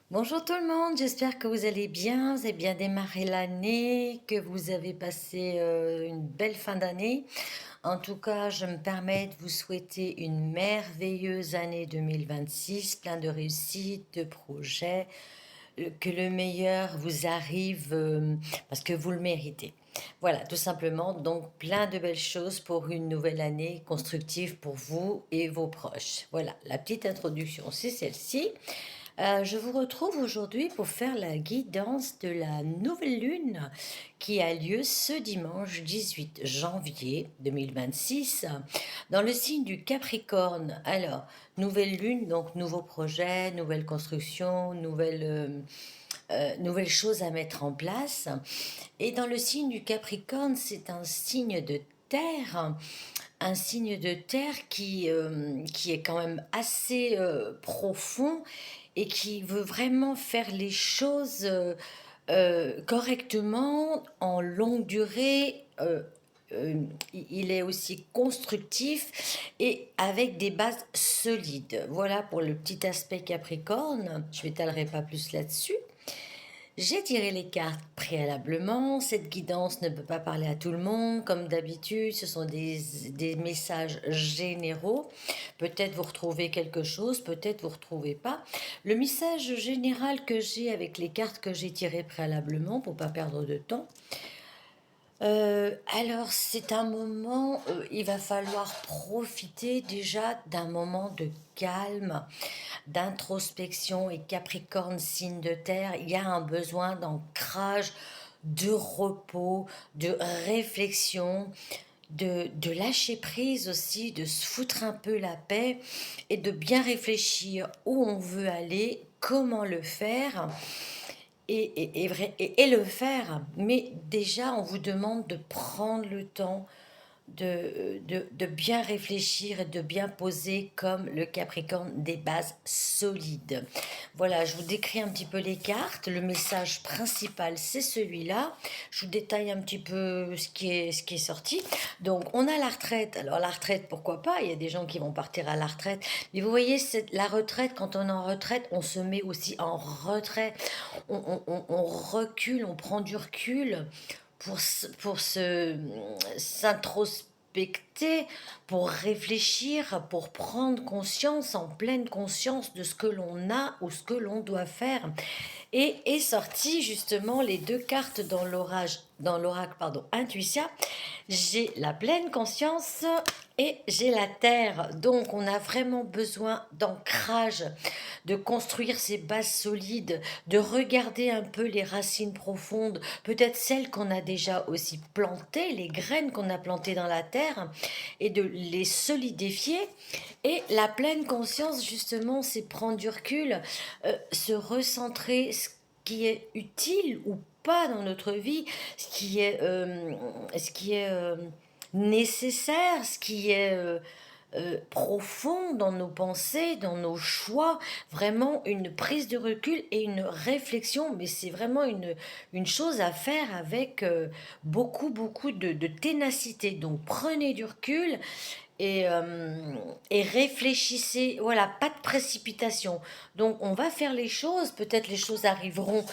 Bonjour tout le monde, j'espère que vous allez bien, vous avez bien démarré l'année, que vous avez passé une belle fin d'année. En tout cas, je me permets de vous souhaiter une merveilleuse année 2026, plein de réussite, de projets, que le meilleur vous arrive parce que vous le méritez. Voilà, tout simplement, donc plein de belles choses pour une nouvelle année constructive pour vous et vos proches. Voilà, la petite introduction, c'est celle-ci. Je vous retrouve aujourd'hui pour faire la guidance de la nouvelle lune qui a lieu ce dimanche 18 janvier 2026 dans le signe du Capricorne. Alors, nouvelle lune, donc nouveau projet, nouvelle construction, nouvelles choses à mettre en place. Et dans le signe du Capricorne, c'est un signe de terre qui est quand même assez profond et qui veut vraiment faire les choses correctement, en longue durée. Il est aussi constructif et avec des bases solides. Voilà pour le petit aspect Capricorne. Je ne m'étalerai pas plus là-dessus. J'ai tiré les cartes préalablement. Cette guidance ne peut pas parler à tout le monde. Comme d'habitude, ce sont des messages généraux. Peut-être vous retrouvez quelque chose, peut-être vous ne retrouvez pas. Le message général que j'ai avec les cartes que j'ai tirées préalablement, pour ne pas perdre de temps, alors c'est un moment, il va falloir profiter déjà d'un moment de calme, d'introspection. Et Capricorne, signe de terre, il y a un besoin d'ancrage, de repos, de réflexion, de lâcher prise aussi, de se foutre un peu la paix et de bien réfléchir où on veut aller, comment le faire et le faire. Mais déjà, on vous demande de prendre le temps de bien réfléchir et de bien poser comme le Capricorne des bases solides. Voilà, je vous décris un petit peu les cartes. Le message principal, c'est celui-là. Je vous détaille un petit peu ce qui est sorti. Donc, on a la retraite. Alors, la retraite, pourquoi pas? Il y a des gens qui vont partir à la retraite. Mais vous voyez, la retraite, quand on est en retraite, on se met aussi en retrait. On recule, on prend du recul pour s'introspecter, pour réfléchir, pour prendre conscience, en pleine conscience de ce que l'on a ou ce que l'on doit faire. Et est sorti justement les deux cartes dans l'oracle, pardon, Intuitia. J'ai la pleine conscience et j'ai la terre. Donc on a vraiment besoin d'ancrage, de construire ces bases solides, de regarder un peu les racines profondes, peut-être celles qu'on a déjà aussi plantées, les graines qu'on a plantées dans la terre, et de les solidifier. Et la pleine conscience, justement, c'est prendre du recul, se recentrer, ce qui est utile ou pas dans notre vie, ce qui est nécessaire, ce qui est profond dans nos pensées, dans nos choix, vraiment une prise de recul et une réflexion, mais c'est vraiment une chose à faire avec beaucoup de ténacité. Donc prenez du recul et réfléchissez, voilà, pas de précipitation. Donc on va faire les choses, peut-être les choses arriveront,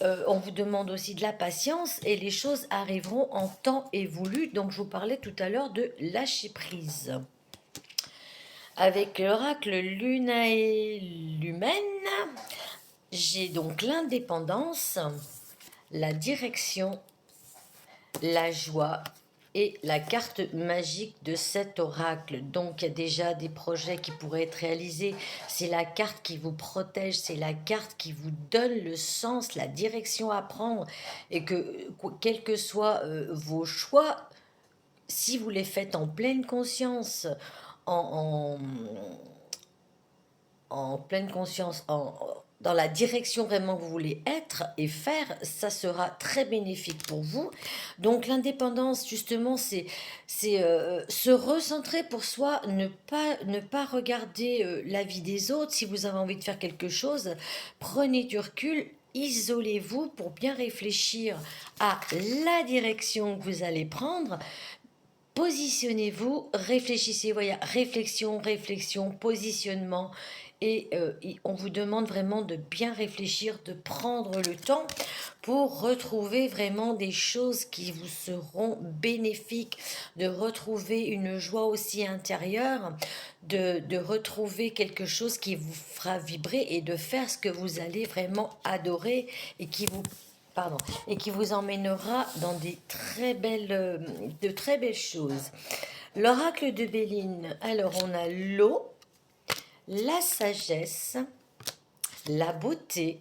on vous demande aussi de la patience et les choses arriveront en temps et voulu. Donc je vous parlais tout à l'heure de lâcher prise. Avec l'oracle Lunae Lumen, j'ai donc l'indépendance, la direction, la joie et la carte magique de cet oracle. Donc il y a déjà des projets qui pourraient être réalisés. C'est la carte qui vous protège, c'est la carte qui vous donne le sens, la direction à prendre. Et que quels que soient vos choix, si vous les faites en pleine conscience, en, en pleine conscience, dans la direction vraiment que vous voulez être et faire, ça sera très bénéfique pour vous. Donc l'indépendance, justement, c'est se recentrer pour soi, ne pas regarder la vie des autres. Si vous avez envie de faire quelque chose, prenez du recul. Isolez-vous pour bien réfléchir à la direction que vous allez prendre. Positionnez-vous, réfléchissez, voyez, réflexion, positionnement, et on vous demande vraiment de bien réfléchir, de prendre le temps pour retrouver vraiment des choses qui vous seront bénéfiques, de retrouver une joie aussi intérieure, de retrouver quelque chose qui vous fera vibrer et de faire ce que vous allez vraiment adorer et qui vous pardon, et qui vous emmènera dans de très belles choses. L'oracle de Béline, alors on a l'eau, la sagesse, la beauté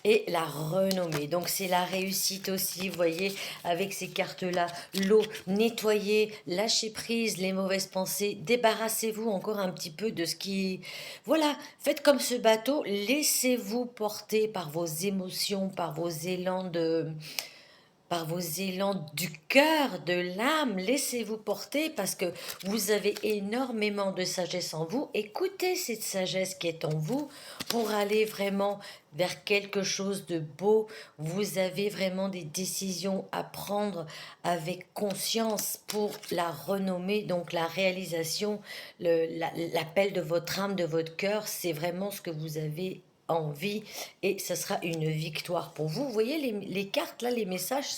et la renommée. Donc c'est la réussite aussi, vous voyez, avec ces cartes-là. L'eau, nettoyez, lâchez prise les mauvaises pensées, débarrassez-vous encore un petit peu de ce qui... Voilà, faites comme ce bateau, laissez-vous porter par vos émotions, par vos élans du cœur, de l'âme, laissez-vous porter parce que vous avez énormément de sagesse en vous. Écoutez cette sagesse qui est en vous pour aller vraiment vers quelque chose de beau. Vous avez vraiment des décisions à prendre avec conscience pour la renommée, donc la réalisation, l'appel de votre âme, de votre cœur, c'est vraiment ce que vous avez envie et ce sera une victoire pour vous. Vous voyez les cartes là, les messages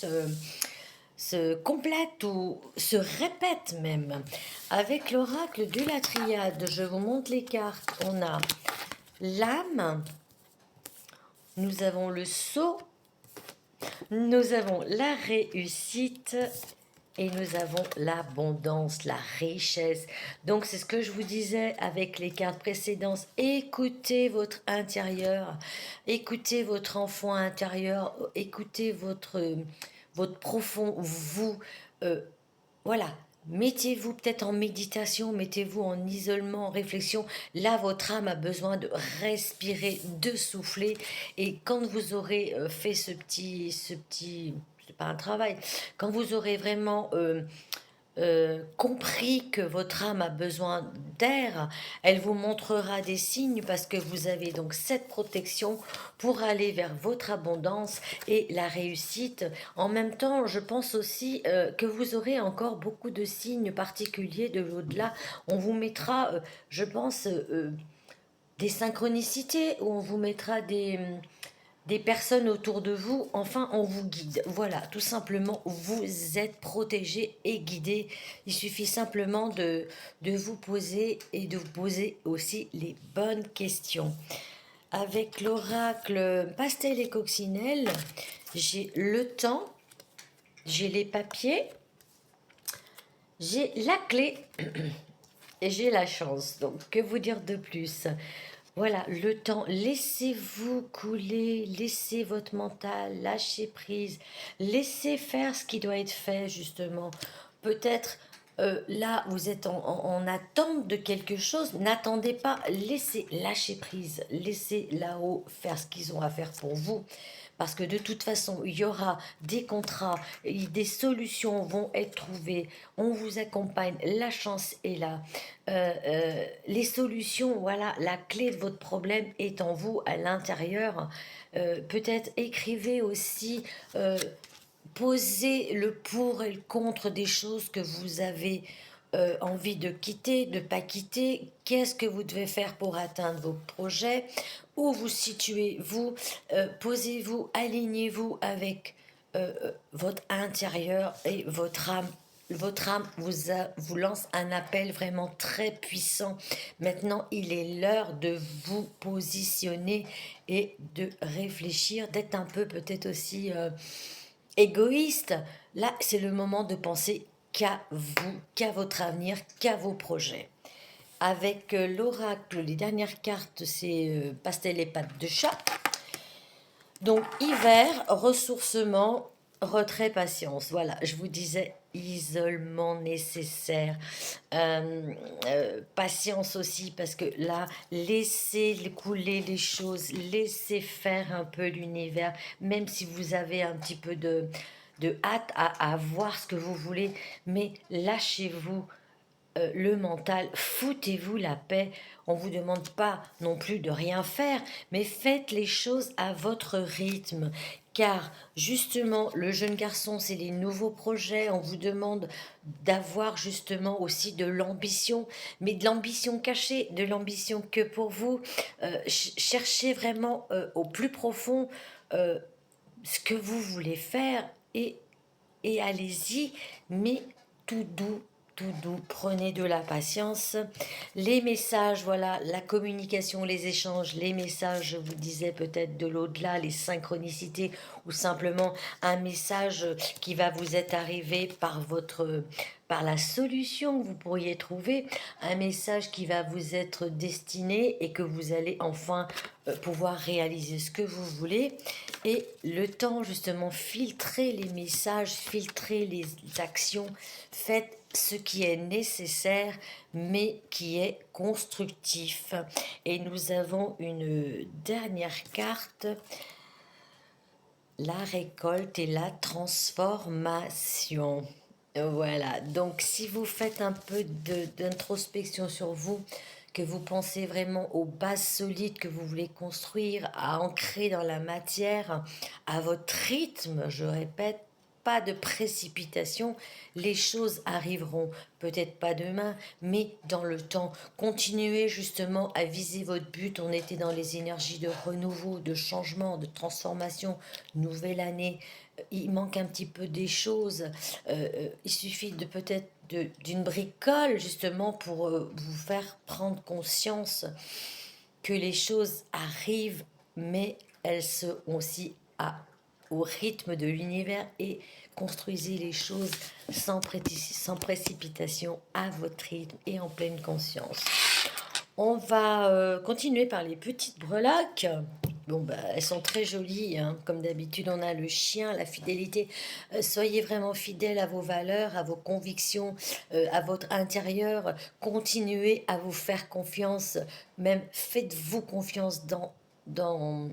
se complètent ou se répètent même. Avec l'oracle de la triade, je vous montre les cartes. On a l'âme, nous avons le sceau, nous avons la réussite et nous avons l'abondance, la richesse. Donc c'est ce que je vous disais avec les cartes précédentes. Écoutez votre intérieur, écoutez votre enfant intérieur, écoutez votre profond vous. euh, voilà. Mettez-vous peut-être en méditation, mettez-vous en isolement, en réflexion. Là, votre âme a besoin de respirer, de souffler. Et quand vous aurez fait c'est pas un travail, quand vous aurez vraiment compris que votre âme a besoin d'air, elle vous montrera des signes parce que vous avez donc cette protection pour aller vers votre abondance et la réussite. En même temps, je pense aussi que vous aurez encore beaucoup de signes particuliers de l'au-delà. On vous mettra, je pense, des synchronicités où on vous mettra des personnes autour de vous, enfin on vous guide. Voilà, tout simplement, vous êtes protégé et guidé. Il suffit simplement de vous poser et de vous poser aussi les bonnes questions. Avec l'oracle Pastel et Coccinelle, j'ai le temps, j'ai les papiers, j'ai la clé et j'ai la chance. Donc, que vous dire de plus? Voilà, le temps, laissez-vous couler, laissez votre mental, lâcher prise, laissez faire ce qui doit être fait, justement. Peut-être là, vous êtes en attente de quelque chose, n'attendez pas, laissez lâcher prise, laissez là-haut faire ce qu'ils ont à faire pour vous. Parce que de toute façon, il y aura des contrats, des solutions vont être trouvées, on vous accompagne, la chance est là. Les solutions, voilà, la clé de votre problème est en vous, à l'intérieur. Peut-être écrivez aussi, posez le pour et le contre des choses que vous avez envie de quitter, de ne pas quitter. Qu'est-ce que vous devez faire pour atteindre vos projets? Où vous situez-vous? Posez-vous, alignez-vous avec votre intérieur et votre âme. Votre âme vous lance un appel vraiment très puissant. Maintenant, il est l'heure de vous positionner et de réfléchir, d'être un peu peut-être aussi égoïste. Là, c'est le moment de penser qu'à vous, qu'à votre avenir, qu'à vos projets. Avec l'oracle, les dernières cartes, c'est pastel et pattes de chat. Donc, hiver, ressourcement, retrait, patience. Voilà, je vous disais isolement nécessaire. Patience aussi, parce que là, laissez couler les choses, laissez faire un peu l'univers, même si vous avez un petit peu de hâte à voir ce que vous voulez, mais lâchez-vous. le mental, foutez-vous la paix. On ne vous demande pas non plus de rien faire, mais faites les choses à votre rythme. Car justement, le jeune garçon, c'est les nouveaux projets. On vous demande d'avoir justement aussi de l'ambition, mais de l'ambition cachée, de l'ambition que pour vous. Cherchez vraiment au plus profond euh, ce que vous voulez faire et allez-y, mais tout doux, tout doux. Prenez de la patience. Les messages, voilà, la communication, les échanges, les messages, je vous disais peut-être de l'au-delà, les synchronicités, ou simplement un message qui va vous être arrivé par la solution que vous pourriez trouver, un message qui va vous être destiné et que vous allez enfin pouvoir réaliser ce que vous voulez. Et le temps, justement, filtrer les messages, filtrer les actions, faites ce qui est nécessaire, mais qui est constructif. Et nous avons une dernière carte, la récolte et la transformation. Voilà, donc si vous faites un peu d'introspection sur vous, que vous pensez vraiment aux bases solides que vous voulez construire, à ancrer dans la matière, à votre rythme, je répète, pas de précipitation, les choses arriveront, peut-être pas demain, mais dans le temps. Continuez justement à viser votre but. On était dans les énergies de renouveau, de changement, de transformation, nouvelle année. Il manque un petit peu des choses. Il suffit de peut-être d'une bricole justement pour vous faire prendre conscience que les choses arrivent, mais elles sont aussi au rythme de l'univers, et construisez les choses sans précipitation, à votre rythme et en pleine conscience. On va continuer par les petites breloques. Bon, bah, elles sont très jolies, hein. Comme d'habitude, on a le chien, la fidélité. Soyez vraiment fidèles à vos valeurs, à vos convictions, à votre intérieur. Continuez à vous faire confiance. Même faites-vous confiance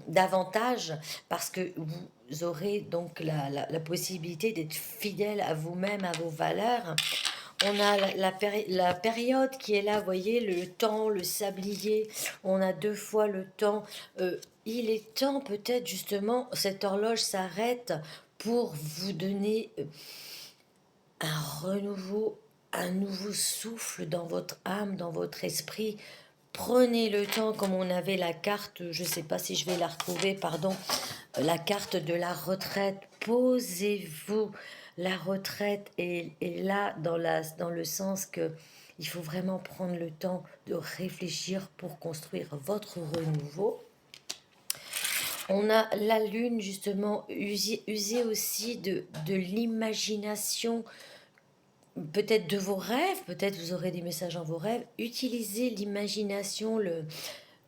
davantage, parce que vous aurez donc la possibilité d'être fidèle à vous-même, à vos valeurs. On a la période qui est là, vous voyez, le temps, le sablier, on a deux fois le temps. Il est temps peut-être justement, cette horloge s'arrête pour vous donner un renouveau, un nouveau souffle dans votre âme, dans votre esprit. Prenez le temps, comme on avait la carte, je ne sais pas si je vais la retrouver, pardon, la carte de la retraite. Posez-vous. La retraite est là dans le sens que il faut vraiment prendre le temps de réfléchir pour construire votre renouveau. On a la lune, justement, user aussi de l'imagination, peut-être de vos rêves, peut-être vous aurez des messages dans vos rêves. Utilisez l'imagination,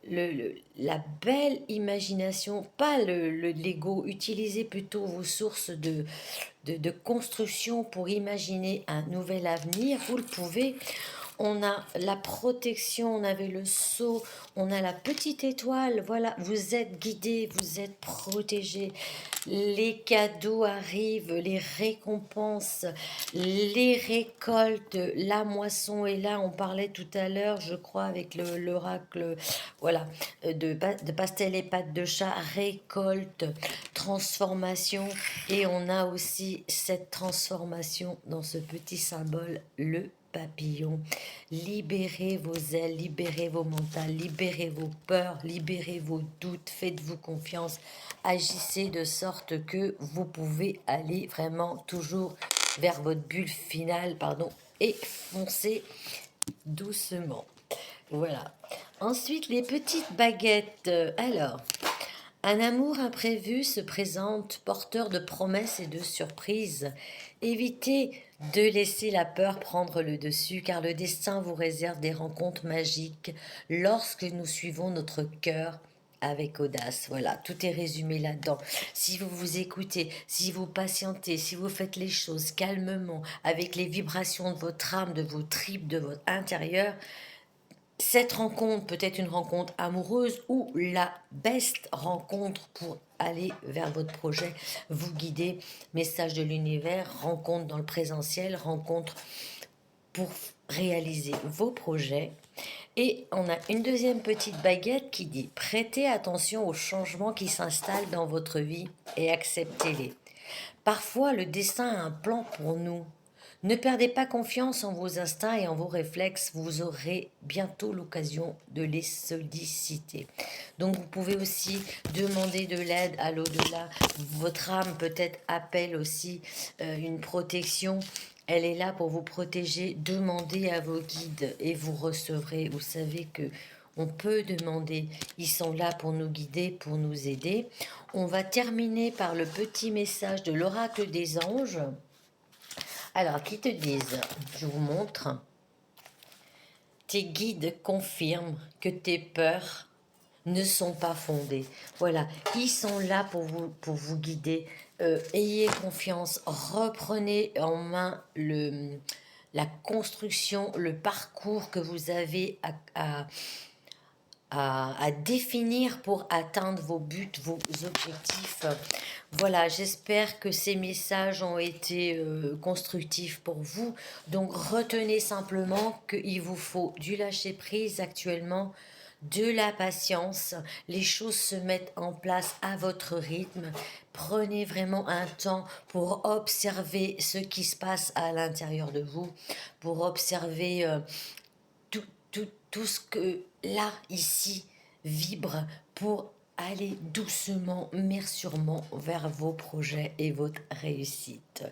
la belle imagination, pas l'ego. Utilisez plutôt vos sources de construction pour imaginer un nouvel avenir. Vous le pouvez. On a la protection, on avait le sceau, on a la petite étoile. Voilà, vous êtes guidés, vous êtes protégés. Les cadeaux arrivent, les récompenses, les récoltes, la moisson est là. On parlait tout à l'heure, je crois, avec l'oracle, voilà, de pastel et pâtes de chat, récolte, transformation. Et on a aussi cette transformation dans ce petit symbole, le papillon. Libérez vos ailes, libérez vos mentales, libérez vos peurs, libérez vos doutes, faites-vous confiance, agissez de sorte que vous pouvez aller vraiment toujours vers votre bulle finale, pardon, et foncez doucement. Voilà. Ensuite, les petites baguettes. Alors, un amour imprévu se présente, porteur de promesses et de surprises. Évitez de laisser la peur prendre le dessus, car le destin vous réserve des rencontres magiques lorsque nous suivons notre cœur avec audace. Voilà, tout est résumé là-dedans. Si vous vous écoutez, si vous patientez, si vous faites les choses calmement, avec les vibrations de votre âme, de vos tripes, de votre intérieur, cette rencontre peut être une rencontre amoureuse ou la best rencontre pour aller vers votre projet, vous guider. Message de l'univers, rencontre dans le présentiel, rencontre pour réaliser vos projets. Et on a une deuxième petite baguette qui dit: prêtez attention aux changements qui s'installent dans votre vie et acceptez-les. Parfois, le destin a un plan pour nous. Ne perdez pas confiance en vos instincts et en vos réflexes, vous aurez bientôt l'occasion de les solliciter. Donc vous pouvez aussi demander de l'aide à l'au-delà. Votre âme peut-être appelle aussi une protection. Elle est là pour vous protéger. Demandez à vos guides et vous recevrez. Vous savez que on peut demander. Ils sont là pour nous guider, pour nous aider. On va terminer par le petit message de l'oracle des anges. Alors, qui te disent, je vous montre, tes guides confirment que tes peurs ne sont pas fondées. Voilà, ils sont là pour vous guider. Ayez confiance, reprenez en main la construction, le parcours que vous avez à définir pour atteindre vos buts, vos objectifs. Voilà, j'espère que ces messages ont été constructifs pour vous. Donc retenez simplement qu'il vous faut du lâcher-prise actuellement, de la patience. Les choses se mettent en place à votre rythme. Prenez vraiment un temps pour observer ce qui se passe à l'intérieur de vous, pour observer tout ce que là, ici, vibre pour aller doucement mais sûrement vers vos projets et votre réussite.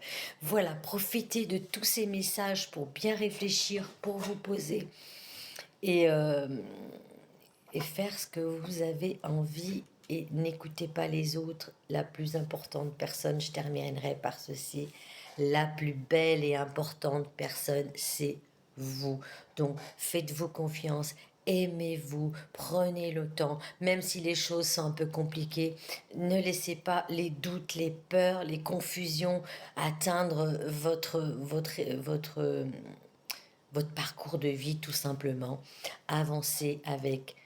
Voilà, profitez de tous ces messages pour bien réfléchir, pour vous poser et, euh, et faire ce que vous avez envie et n'écoutez pas les autres. La plus importante personne, je terminerai par ceci, la plus belle et importante personne, c'est vous. Donc, faites-vous confiance, aimez-vous, prenez le temps, même si les choses sont un peu compliquées, ne laissez pas les doutes, les peurs, les confusions atteindre votre parcours de vie tout simplement. Avancez avec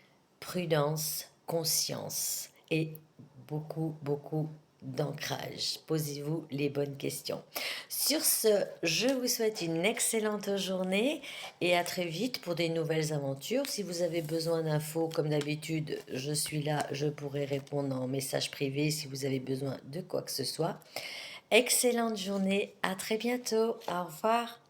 prudence, conscience et beaucoup d'ancrage. Posez-vous les bonnes questions. Sur ce, je vous souhaite une excellente journée et à très vite pour des nouvelles aventures. Si vous avez besoin d'infos, comme d'habitude, je suis là, je pourrai répondre en message privé si vous avez besoin de quoi que ce soit. Excellente journée, à très bientôt, au revoir.